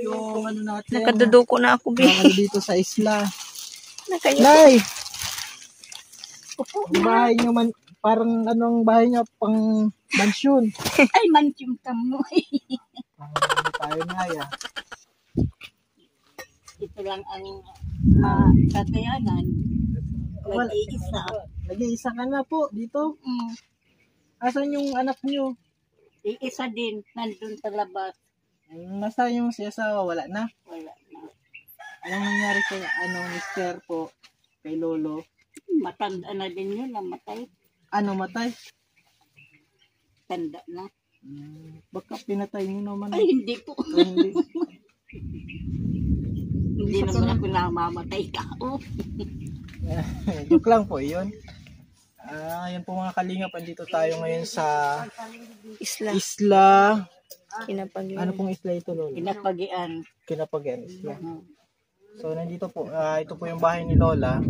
yung ano natin. Nakaduduko na ako, be. Dito sa isla. Nakaya. Nay! Ang bahay nyo man, parang anong bahay nyo, pang mansyon. Ay, mansyon ka mo. Tayo na ya. Ito lang ang makakayanan. Nag-iisa. Nag-iisa ka na po dito. Asan yung anak nyo? Iisa din, nandun sa labas. Nasa yung si asawa, wala na? Wala na. Anong nangyari kay mister po, kay lolo? Matanda na din yun, namatay. Ano, matay? Tanda na. Baka pinatay nyo naman. Ay, hindi po. Hindi. Hindi naman ako namamatay tao. Joke lang po yun. Yan po mga kalingap, andito tayo ngayon sa isla. Kinapagian. Ano pong isla ito, Lola? Pinapagian. Kinapagian isla. So nandito po, ito po yung bahay ni Lola.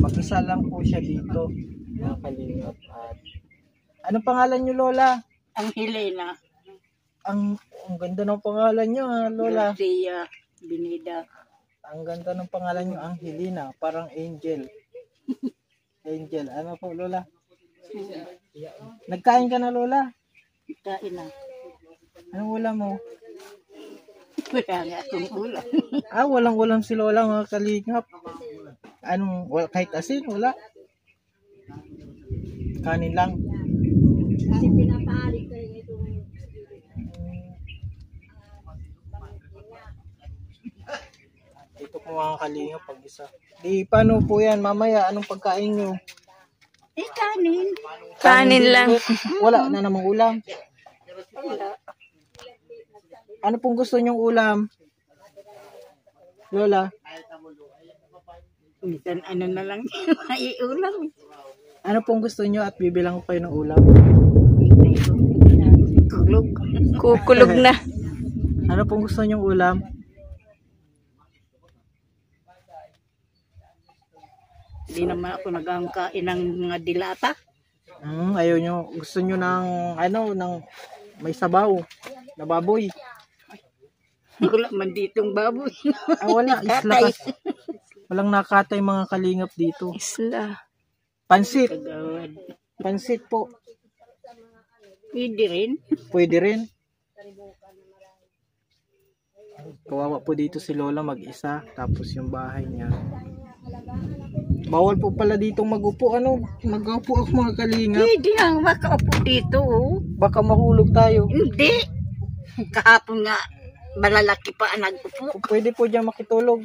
Mag-isa lang po siya dito, mga kalingap. At anong pangalan niyo, Lola? Ang Helena. Ang ganda ng pangalan niyo, Lola. Lucia Binida. Ang ganda ng pangalan niyo, ang Helena, parang angel. Angel, ano po, Lola? Nagkain ka na, Lola? Kain na. Anong ulam mo? Wala nga akong ulam. Walang ulam si Lola, mga kalingap. Kahit asin, wala. Kanin lang. Kasi pinapahalik kayo itong Ito po mga kalingap, pag-isa. Di, paano po yan? Mamaya, anong pagkain nyo? kanin. Kanin lang. Wala na namang ulam. Wala. Ano pong gusto nyong ulam? Lola? Minsan ano na lang maiulam. Ano pong gusto nyo at bibilang ko kayo ng ulam? Kulog. Kukulog na. Ano pong gusto nyong ulam? Hindi naman ako nagangkain ng mga dilata. Ayaw nyo. Gusto nyo ng, ng may sabaw na baboy. Wala man ditong baboy. Wala. Isla kasi. Walang nakatay mga kalingap dito. Isla. Pansit. Kagawad. Pansit po. Pwede rin. Pwede rin. Kawawa po dito si Lola mag-isa. Tapos yung bahay niya. Bawal po pala dito mag-upo. Mag-upo ako mga kalingap. Pwede ang makaupo dito. Oh. Baka mahulog tayo. Hindi. Kahapon nga, malalaki pa ang nag-upo. Pwede po dyan makitulog.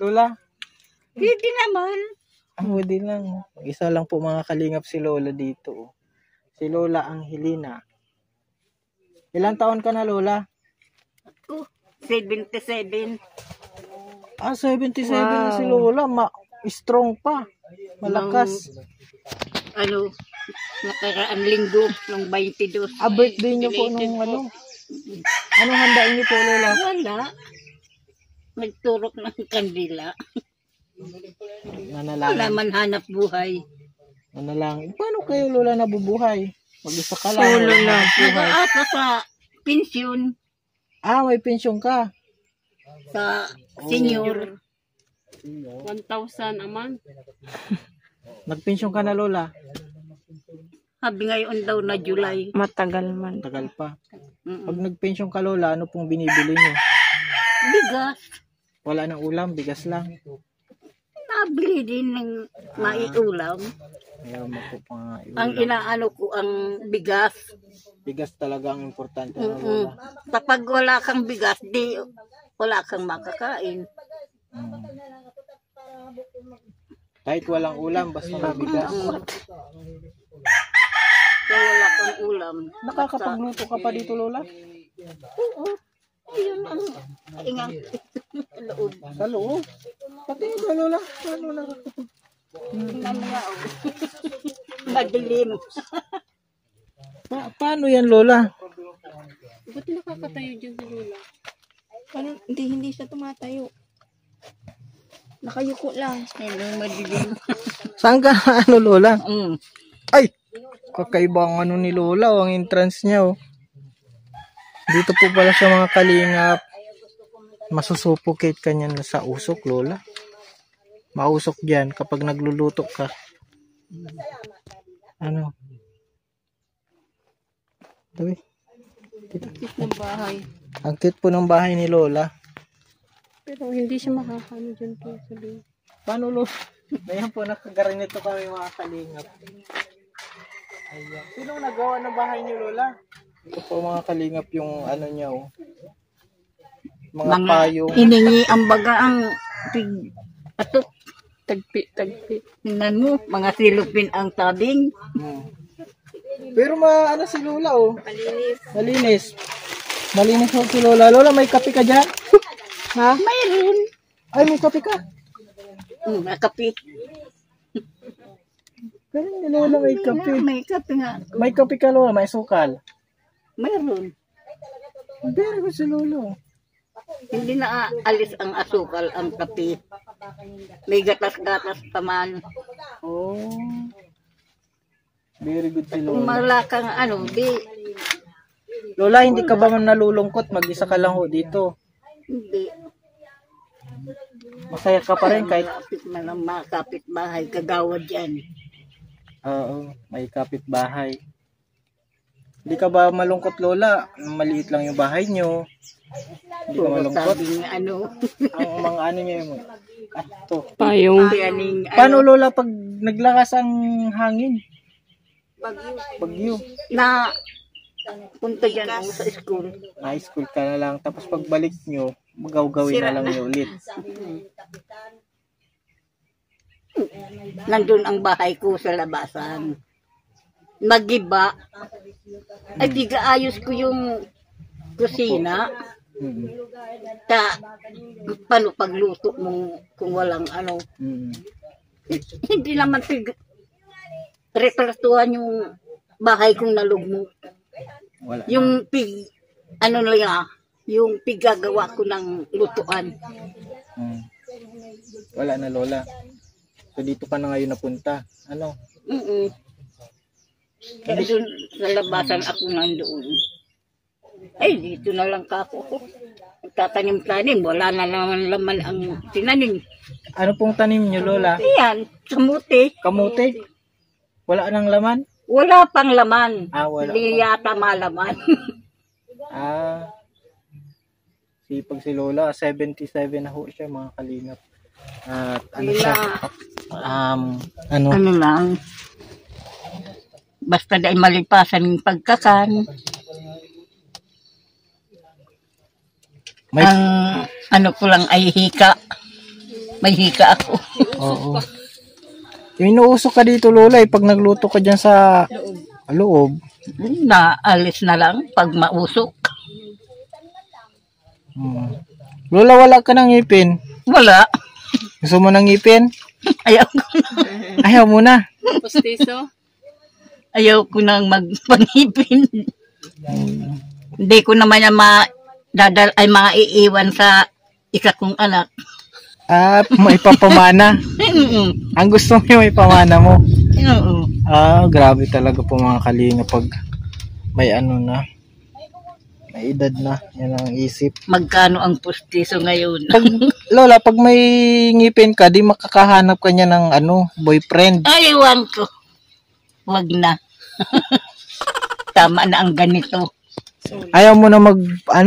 Lola? Pwede naman. Pwede lang. Isa lang po mga kalingap si Lola dito. Si Lola ang Helena. Ilang taon ka na, Lola? 77. 77 na si Lola. Strong pa. Malakas. Nakaraang linggo ng 22. Birthday niyo po nung Anong handain niyo po, Lola? Wala. Nagturok ng kandila. Nanalangin. Wala man hanap buhay. Nanalangin. Paano kayo, Lola, nabubuhay? Mag-isa ka lang. Solo lang. Nag-aasa sa pensyon May pension ka. sa senior. 1,000 a month. Nagpension ka na, Lola? Sabi ngayon daw na July. Matagal man. Tagal pa. Pag nagpension ka, Lola, ano pong binibili niyo? Bigas. Wala nang ulam, bigas lang. Nabili din ng maiulam. Ayaw mo po pa Ang inaano ko ang bigas. Bigas talaga ang importante na, Lola. Kapag wala kang bigas, di wala kang makakain. Kahit walang ulam, basta may bigas. Kaya wala kang ulam. Nakakapagluto ka pa dito, Lola? Oo. Ayun ang ingang loob. Sa loob? Pati ito, Lola. Paano nakakapag... Namaya o. Madilim. Paano yan, Lola? Ba't nakakatayo dyan si Lola? Hindi siya tumatayo. Nakayuko lang. Ayun, madilim. Saan ka, Lola? Ay! Ay! Kakaiba ang ni Lola, ang entrance niya, oh. Dito po pala sa mga kalingap. Masusupukate ka niyan sa usok, Lola. Mausok diyan kapag nagluluto ka. Ano? Tabi. Cute ng bahay. Ang cute po ng bahay ni Lola. Pero hindi siya makakano dyan po sabihin. Paano, Lola? Ayan po, nakagaranito kami mga kalingap. Ayan. Sino nagawa ng bahay ni Lola? Ito po mga kalingap yung ano niya, oh. Mga payo. Hiningi ang baga ang atok. Tagpi. Tingnan mo, mga silupin ang tabing. Pero ano si Lola, oh. Malinis. Malinis ho si Lola. Lola, may kape ka dyan? Ha? Mayroon. Ay, may kape ka. Kape. Pero ni Lola may kape. May kape nga. May kape ka, Lola. May sukal. Mayroon. Very good si Lola, oh. Hindi na alis ang asukal ang kape. May gatas-gatas pa man. Oh. Very good si Kung Lola. malakang di, Lola, hindi ka ba man nalulungkot? Mag-isa ka lang ho dito. hindi. Masaya ka pa rin kahit... Kapit man ang mga kapitbahay, kagawad yan. Oo, may kapitbahay. Hindi ka ba malungkot, Lola? Maliit lang yung bahay nyo. Hindi ka malungkot? Sabing Ang mga ano nyo yung... Ito. Payong. yaning, Paano, Lola, pag naglakas ang hangin? Bagyo. na punta dyan ako sa school. High school ka na lang. Tapos pagbalik nyo, magaw-gawin na lang nyo ulit. Nandun ang bahay ko sa labasan. Magiba. Ay, di ayos ko yung kusina. Paano pagluto mo kung walang hindi naman repertuhan yung bahay kong nalugmok. Wala. Yung yung piggagawa ko ng lutuan. Wala na, Lola. So dito ka na ngayon napunta. Ano? Kaya dun sa labasan ako nandoon. Ay, dito na lang ako. Tatanim-tanim, wala na naman laman ang tinanim. Ano pong tanim nyo, Lola? Ayan, kamuti. Kamote? Wala nang laman? Wala pang laman. Wala Hindi pa. yata malaman. Sipag si Lola. 77 na ho siya, mga kalingap. At ano siya? Ano? Ano lang. Basta dahil malipasan yung pagkakan. May... Ang ano ko lang ay hika. May hika ako. Oo. Inuusok ka dito, Lola, pag nagluto ka dyan sa loob. Naalis na lang pag mausok. Lola, wala ka ng ngipin. Wala. Gusto mo ng ngipin? Ayaw ko na. Ayaw mo na. Postiso. Ayaw ko nang magpangipin. Hindi ko naman yan maiiwan sa isa kong anak. May papamana. Ang gusto mo yung may pamana mo. Oo. Grabe talaga po mga kalinga pag may ano na. May edad na. Yan ang isip. Magkano ang postiso ngayon? Lola, pag may ngipin ka, di makakahanap ka niya ng boyfriend. Ayawan ko. Wag na. Tama na ang ganito. Ayaw mo na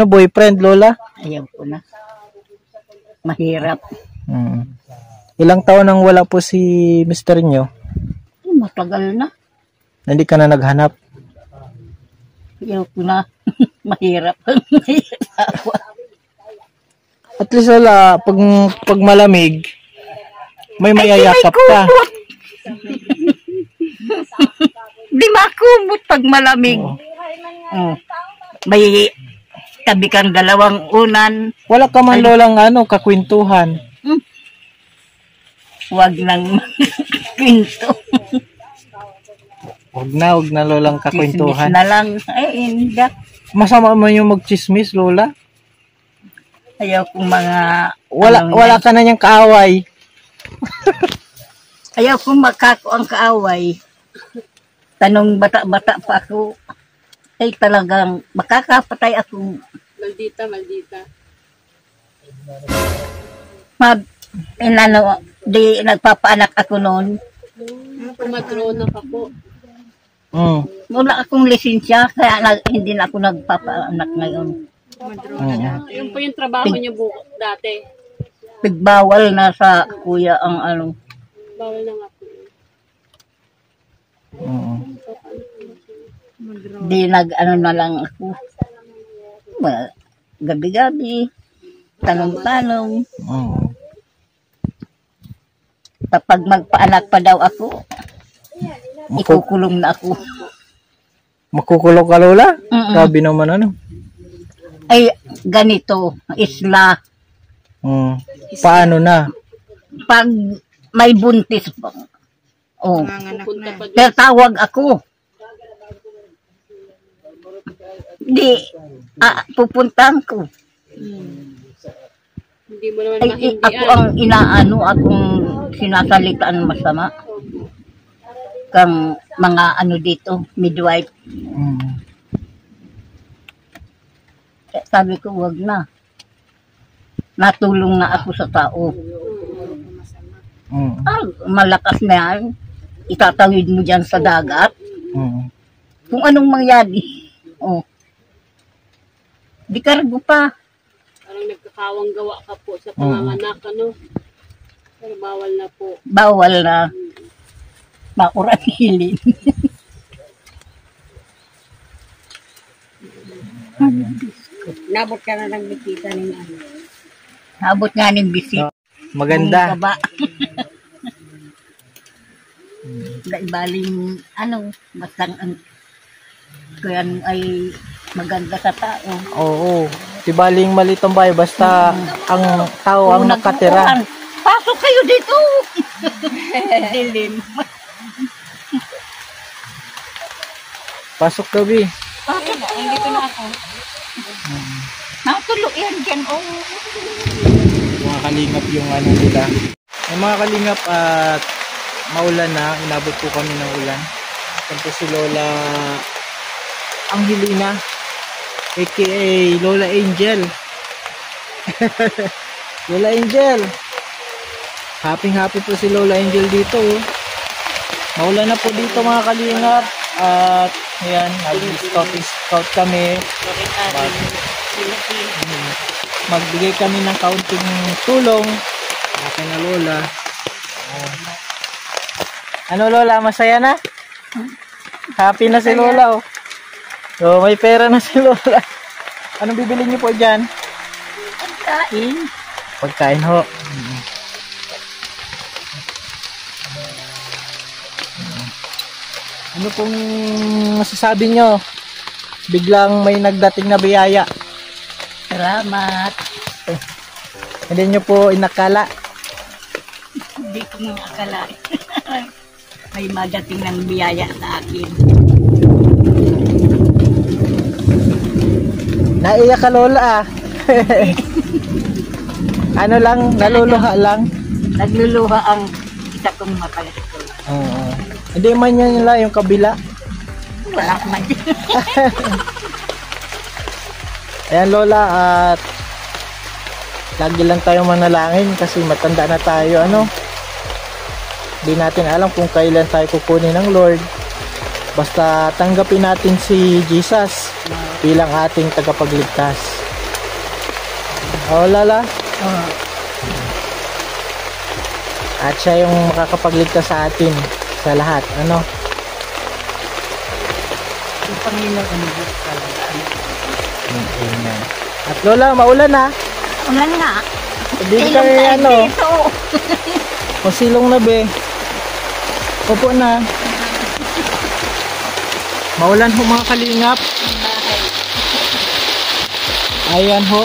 boyfriend, Lola? Ayaw ko na. Mahirap. Ilang taon nang wala po si mister nyo? Matagal na. Hindi ka na naghanap? Ayaw ko na. Mahirap. At least, Lola, pag malamig, may mayayakap ka. Di makumot pag malamig. May tabi kang dalawang unan. Wala ka man, Lolang, kakwentuhan. Huwag nang kwento. Huwag na, Lolang, kakwentuhan. Chismis na lang. Ay, hindi. Masama mo yung magchismis, Lola? Ayaw kong mga... Wala ka na niyang kaaway. Ayaw kong makako ang kaaway. Tanong bata-bata pa ako. ay talagang makakapatay ako. Maldita, maldita. Di nagpapaanak ako noon. Kumadrona ka po. Wala akong lisensya, kaya hindi na ako nagpapaanak ngayon. Yun po yung trabaho niyo dati. Pigbawal na sa kuya ang ano. Bawal na nga po. Di nag-ano na lang ako. Well, gabi-gabi, tanong-tanong. Kapag magpaanak pa daw ako, ikukulong na ako. Makukulong ka, Lola? Mm-mm. Grabe naman ano. Ay, ganito, isla. Paano na? Pag may buntis pa. Oh, Pupunta pa doon. pero tawag ako. Di, pupuntahan ko. Hindi mo naman Ay, mahindian. ako ang inaano, akong sinasalitaan masama. Kang mga ano dito, midwife. Sabi ko, wag na. Natulong na ako sa tao. Malakas na yan. Itatawid mo dyan sa dagat. Kung anong mangyari. Oh. Di kargo pa. Parang nagkakawang gawa ka po sa panganganak, ano? Pero bawal na po. Bawal na. Makuranilin. Nabot ka na ng bisita niya. Habot nga ng bisita. Maganda. Baba. Ibaling, ano, basta ang kuyan ay maganda sa tao. Oo. Di baling malitong bahay, basta ang tao ang nakatira. Pasok kayo dito! Dilim. Pasok gabi. Nandito na ako. Natulo yan dyan, oh. Mga kalingap yung ano nila. Ay mga kalingap at maulan na. Inabot po kami ng ulan. Yan po si Lola Angelina aka Lola Angel. Lola Angel. Happy po si Lola Angel dito. Maulan na po dito mga kalingap. At ayan, nag-scout kami. Magbigay kami ng kaunting tulong. Akin na Lola. Ano Lola, masaya na? Happy na si Lola, oh. So, may pera na si Lola. Anong bibili niyo po dyan? Kain. Pagkain ho. Ano pong masasabi nyo? Biglang may nagdating na biyaya. Salamat. Hindi nyo po inakala. Hindi ko nang akala. May madating ng biyaya sa akin. Naiyak ka Lola ah. Ano lang, naluluha lang. Nagluluha ang isa kong matay. Oo. Hindi man yan nila yung kabila. Wala man. Ayan Lola at lagi lang tayo manalangin kasi matanda na tayo ano. Hindi natin alam kung kailan tayo kukunin ng Lord. Basta tanggapin natin si Jesus bilang ating tagapagligtas. O Lola? At siya yung makakapagligtas sa atin sa lahat. Ano? Yung Panginoon ang Diyos talaga. Amen. At Lola, maulan na. Ulan nga. Hindi ka ano. Masilong na be. Opo na. Maulan ho mga kalingap. Ayan ho.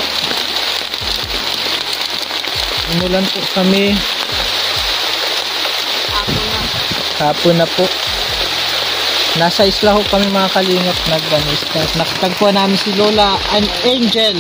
Umulan po kami. Hapon na po. Nasa isla ho kami mga kalingap. Nakatagpuan namin si Lola Angel.